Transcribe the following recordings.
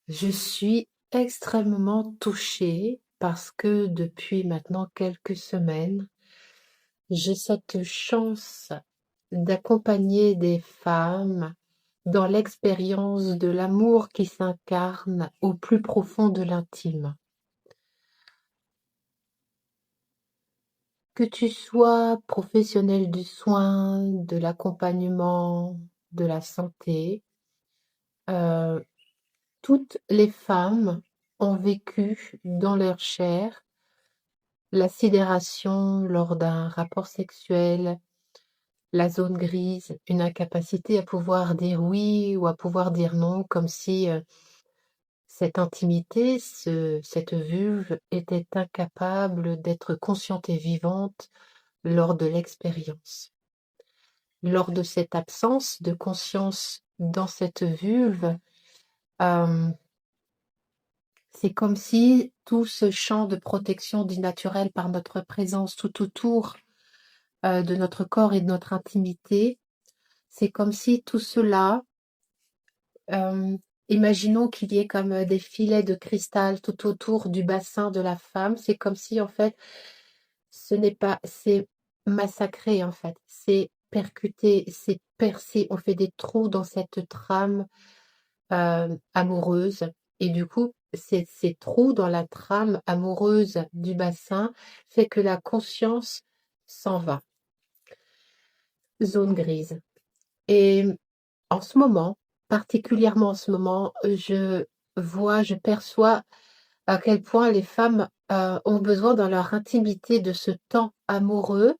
Je suis extrêmement touchée parce que depuis maintenant quelques semaines, j'ai cette chance d'accompagner des femmes dans l'expérience de l'amour qui s'incarne au plus profond de l'intime. Que tu sois professionnel du soin, de l'accompagnement, de la santé, euh, toutes les femmes ont vécu dans leur chair la sidération lors d'un rapport sexuel, la zone grise, une incapacité à pouvoir dire oui ou à pouvoir dire non, comme si cette intimité, cette vulve était incapable d'être consciente et vivante lors de l'expérience. Lors de cette absence de conscience dans cette vulve, euh, c'est comme si tout ce champ de protection du naturel par notre présence tout autour de notre corps et de notre intimité, c'est comme si tout cela, euh, imaginons qu'il y ait comme des filets de cristal tout autour du bassin de la femme, c'est comme si en fait, ce n'est pas, c'est massacré en fait, c'est percuté, c'est percé, on fait des trous dans cette trame amoureuse et du coup, ces trous dans la trame amoureuse du bassin fait que la conscience s'en va, zone grise. Et en ce moment, particulièrement en ce moment, je perçois à quel point les femmes ont besoin dans leur intimité de ce temps amoureux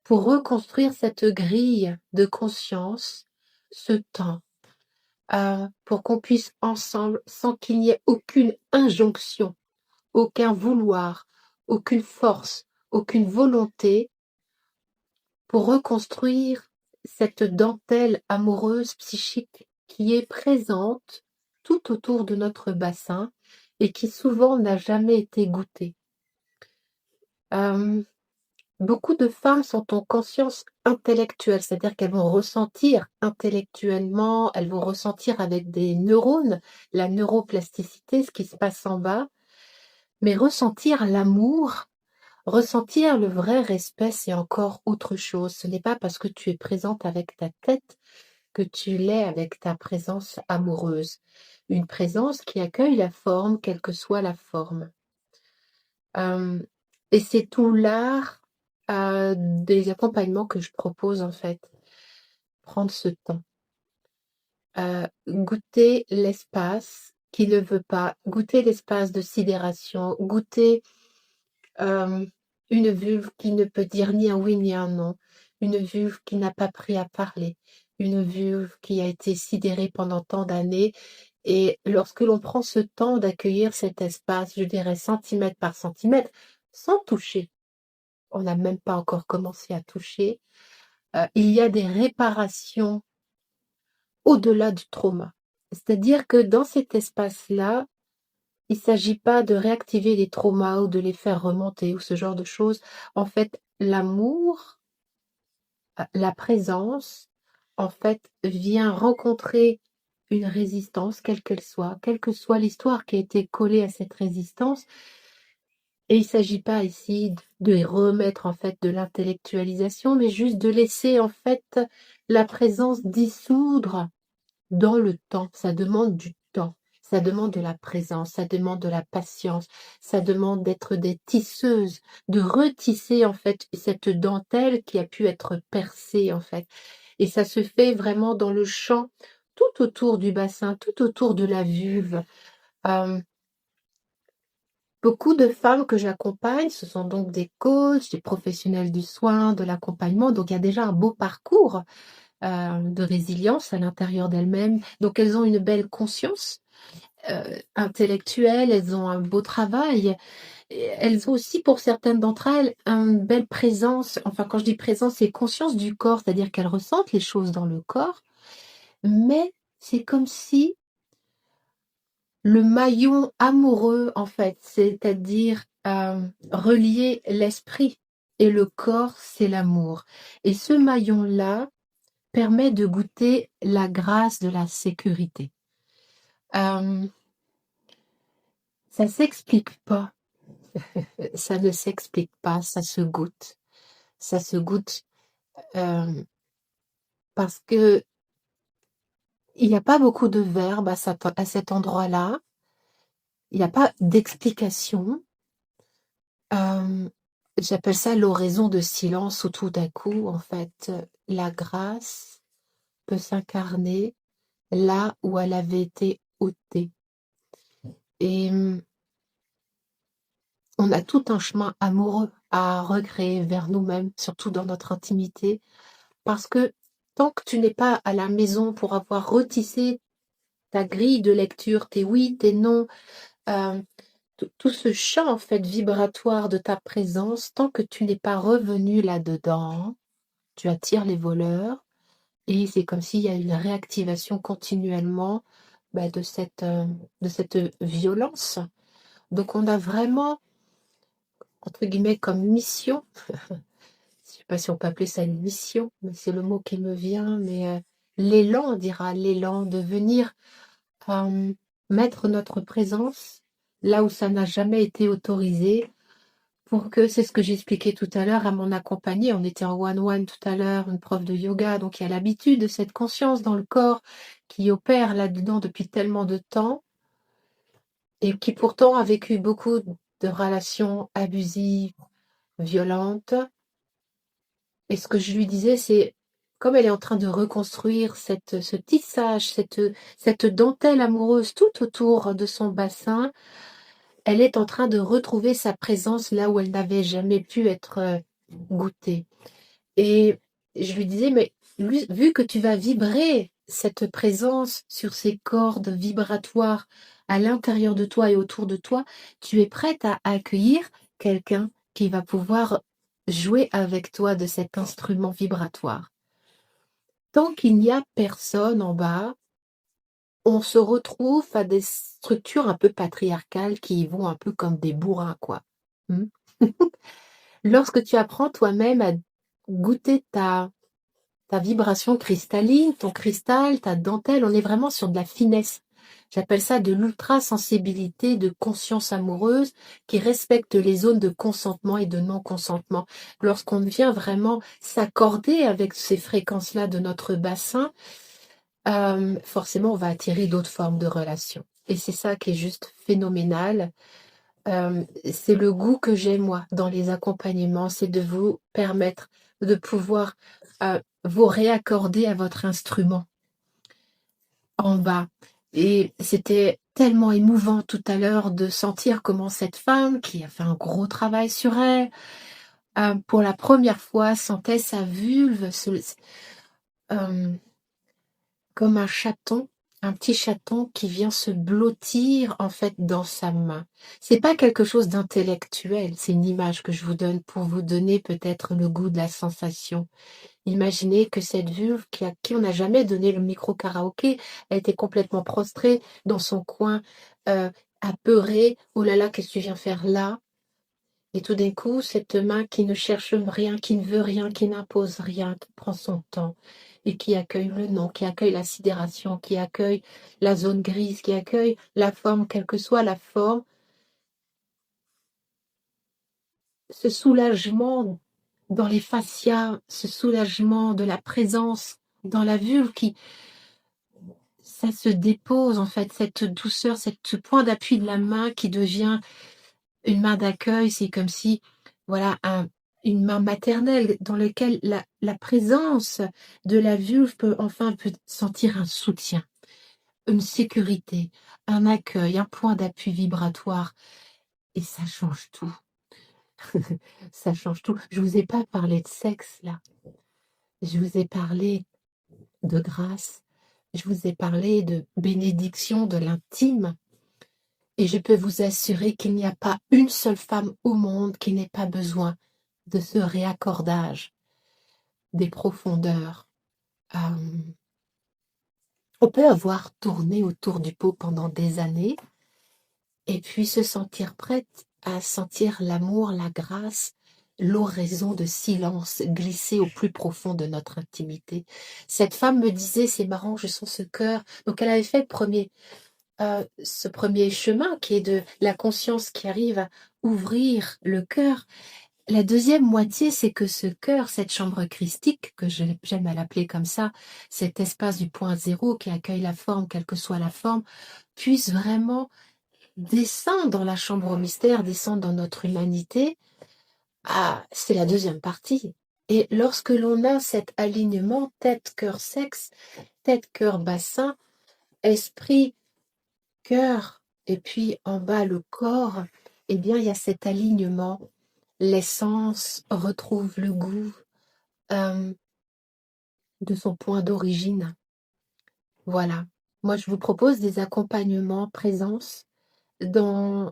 pour reconstruire cette grille de conscience, ce temps, pour qu'on puisse ensemble, sans qu'il n'y ait aucune injonction, aucun vouloir, aucune force, aucune volonté, pour reconstruire cette dentelle amoureuse psychique qui est présente tout autour de notre bassin et qui souvent n'a jamais été goûtée. Euh, Beaucoup de femmes sont en conscience intellectuelle, c'est-à-dire qu'elles vont ressentir intellectuellement, elles vont ressentir avec des neurones, la neuroplasticité, ce qui se passe en bas, mais ressentir l'amour, ressentir le vrai respect, c'est encore autre chose. Ce n'est pas parce que tu es présente avec ta tête que tu l'es avec ta présence amoureuse. Une présence qui accueille la forme, quelle que soit la forme. Euh, et c'est tout l'art des accompagnements que je propose en fait. Prendre ce temps. Goûter l'espace qui ne veut pas, goûter l'espace de sidération, goûter euh, une vulve qui ne peut dire ni un oui ni un non, une vulve qui n'a pas pris à parler, une vulve qui a été sidérée pendant tant d'années. Et lorsque l'on prend ce temps d'accueillir cet espace, je dirais centimètre par centimètre, sans toucher, on n'a même pas encore commencé à toucher, il y a des réparations au-delà du trauma. C'est-à-dire que dans cet espace-là, il ne s'agit pas de réactiver les traumas ou de les faire remonter ou ce genre de choses. En fait, l'amour, la présence, en fait, vient rencontrer une résistance, quelle qu'elle soit, quelle que soit l'histoire qui a été collée à cette résistance. Et il ne s'agit pas ici de remettre en fait de l'intellectualisation, mais juste de laisser en fait la présence dissoudre dans le temps. Ça demande du temps, ça demande de la présence, ça demande de la patience, ça demande d'être des tisseuses, de retisser en fait cette dentelle qui a pu être percée en fait. Et ça se fait vraiment dans le champ, tout autour du bassin, tout autour de la vulve. Euh, Beaucoup de femmes que j'accompagne, ce sont donc des coachs, des professionnels du soin, de l'accompagnement. Donc il y a déjà un beau parcours de résilience à l'intérieur d'elles-mêmes. Donc elles ont une belle conscience intellectuelle, elles ont un beau travail. Et elles ont aussi, pour certaines d'entre elles, une belle présence. Enfin, quand je dis présence, c'est conscience du corps, c'est-à-dire qu'elles ressentent les choses dans le corps. Mais c'est comme si le maillon amoureux, en fait, c'est-à-dire relier l'esprit et le corps, c'est l'amour. Et ce maillon-là permet de goûter la grâce de la sécurité. Euh, ça s'explique pas. Ça ne s'explique pas, ça se goûte. Ça se goûte euh, parce que il n'y a pas beaucoup de verbes à cet endroit-là. Il n'y a pas d'explication. Euh, J'appelle ça l'oraison de silence où tout d'un coup, en fait, la grâce peut s'incarner là où elle avait été ôtée. Et on a tout un chemin amoureux à recréer vers nous-mêmes, surtout dans notre intimité, parce que tant que tu n'es pas à la maison pour avoir retissé ta grille de lecture, tes oui, tes non, euh, tout ce champ en fait vibratoire de ta présence, tant que tu n'es pas revenu là-dedans, tu attires les voleurs et c'est comme s'il y a une réactivation continuellement de cette violence. Donc on a vraiment, entre guillemets, comme mission, je ne sais pas si on peut appeler ça une mission, mais c'est le mot qui me vient, mais l'élan, on dira, l'élan de venir mettre notre présence là où ça n'a jamais été autorisé pour que, c'est ce que j'expliquais tout à l'heure à mon accompagné, on était en one-one tout à l'heure, une prof de yoga, donc il y a l'habitude de cette conscience dans le corps qui opère là-dedans depuis tellement de temps et qui pourtant a vécu beaucoup de relations abusives, violentes. Et ce que je lui disais, c'est comme elle est en train de reconstruire ce tissage, cette dentelle amoureuse tout autour de son bassin, elle est en train de retrouver sa présence là où elle n'avait jamais pu être goûtée. Et je lui disais, mais vu que tu vas vibrer cette présence sur ces cordes vibratoires à l'intérieur de toi et autour de toi, tu es prête à accueillir quelqu'un qui va pouvoir jouer avec toi de cet instrument vibratoire. Tant qu'il n'y a personne en bas, on se retrouve à des structures un peu patriarcales qui y vont un peu comme des bourrins, quoi. Hmm. Lorsque tu apprends toi-même à goûter ta vibration cristalline, ton cristal, ta dentelle, on est vraiment sur de la finesse. J'appelle ça de l'ultra-sensibilité de conscience amoureuse qui respecte les zones de consentement et de non-consentement. Lorsqu'on vient vraiment s'accorder avec ces fréquences-là de notre bassin, forcément, on va attirer d'autres formes de relations. Et c'est ça qui est juste phénoménal. C'est le goût que j'ai, moi, dans les accompagnements, c'est de vous permettre de pouvoir vous réaccorder à votre instrument en bas. Et c'était tellement émouvant tout à l'heure de sentir comment cette femme, qui a fait un gros travail sur elle, pour la première fois, sentait sa vulve euh, comme un petit chaton qui vient se blottir en fait dans sa main. C'est pas quelque chose d'intellectuel, c'est une image que je vous donne pour vous donner peut-être le goût de la sensation. Imaginez que cette vulve à qui on n'a jamais donné le micro karaoké, elle était complètement prostrée dans son coin, apeurée. Oh là là, qu'est-ce que tu viens faire là? Et tout d'un coup, cette main qui ne cherche rien, qui ne veut rien, qui n'impose rien, qui prend son temps et qui accueille le non, qui accueille la sidération, qui accueille la zone grise, qui accueille la forme, quelle que soit la forme, ce soulagement dans les fascias, ce soulagement de la présence dans la vulve ça se dépose en fait, cette douceur, ce point d'appui de la main qui devient une main d'accueil, c'est comme si, voilà, une main maternelle dans laquelle la présence de la vulve peut sentir un soutien, une sécurité, un accueil, un point d'appui vibratoire. Et ça change tout. Ça change tout. Je vous ai pas parlé de sexe là. Je vous ai parlé de grâce. Je vous ai parlé de bénédiction de l'intime. Et je peux vous assurer qu'il n'y a pas une seule femme au monde qui n'ait pas besoin de ce réaccordage des profondeurs. Euh, on peut avoir tourné autour du pot pendant des années et puis se sentir prête à sentir l'amour, la grâce, l'oraison de silence glisser au plus profond de notre intimité. Cette femme me disait, c'est marrant, je sens ce cœur. Donc elle avait fait ce premier chemin qui est de la conscience qui arrive à ouvrir le cœur. La deuxième moitié, c'est que ce cœur, cette chambre christique, que j'aime à l'appeler comme ça, cet espace du point zéro qui accueille la forme, quelle que soit la forme, puisse vraiment descendre dans la chambre au mystère, descendre dans notre humanité. Ah, c'est la deuxième partie. Et lorsque l'on a cet alignement tête, cœur, sexe, tête, cœur, bassin, esprit, cœur, et puis en bas le corps, eh bien il y a cet alignement. L'essence retrouve le goût de son point d'origine. Voilà. Moi, je vous propose des accompagnements présence dans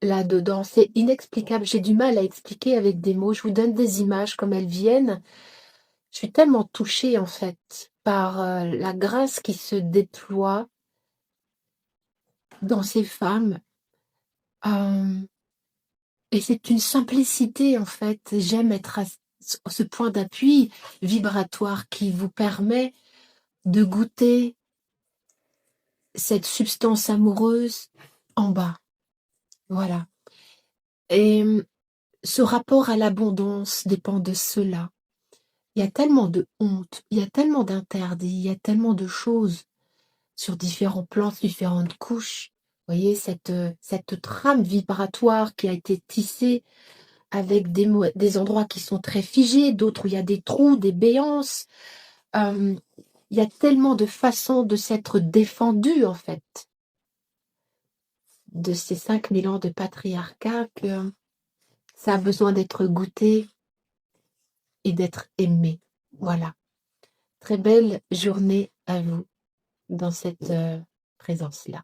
là-dedans. C'est inexplicable. J'ai du mal à expliquer avec des mots. Je vous donne des images comme elles viennent. Je suis tellement touchée, en fait, par la grâce qui se déploie dans ces femmes. Et c'est une simplicité, en fait. J'aime être à ce point d'appui vibratoire qui vous permet de goûter cette substance amoureuse en bas. Voilà. Et ce rapport à l'abondance dépend de cela. Il y a tellement de honte, il y a tellement d'interdits, il y a tellement de choses sur différents plans, différentes couches. Vous voyez, cette trame vibratoire qui a été tissée avec des endroits qui sont très figés, d'autres où il y a des trous, des béances. Il y a tellement de façons de s'être défendu, en fait, de ces 5000 ans de patriarcat, que ça a besoin d'être goûté et d'être aimé. Voilà. Très belle journée à vous dans cette présence-là.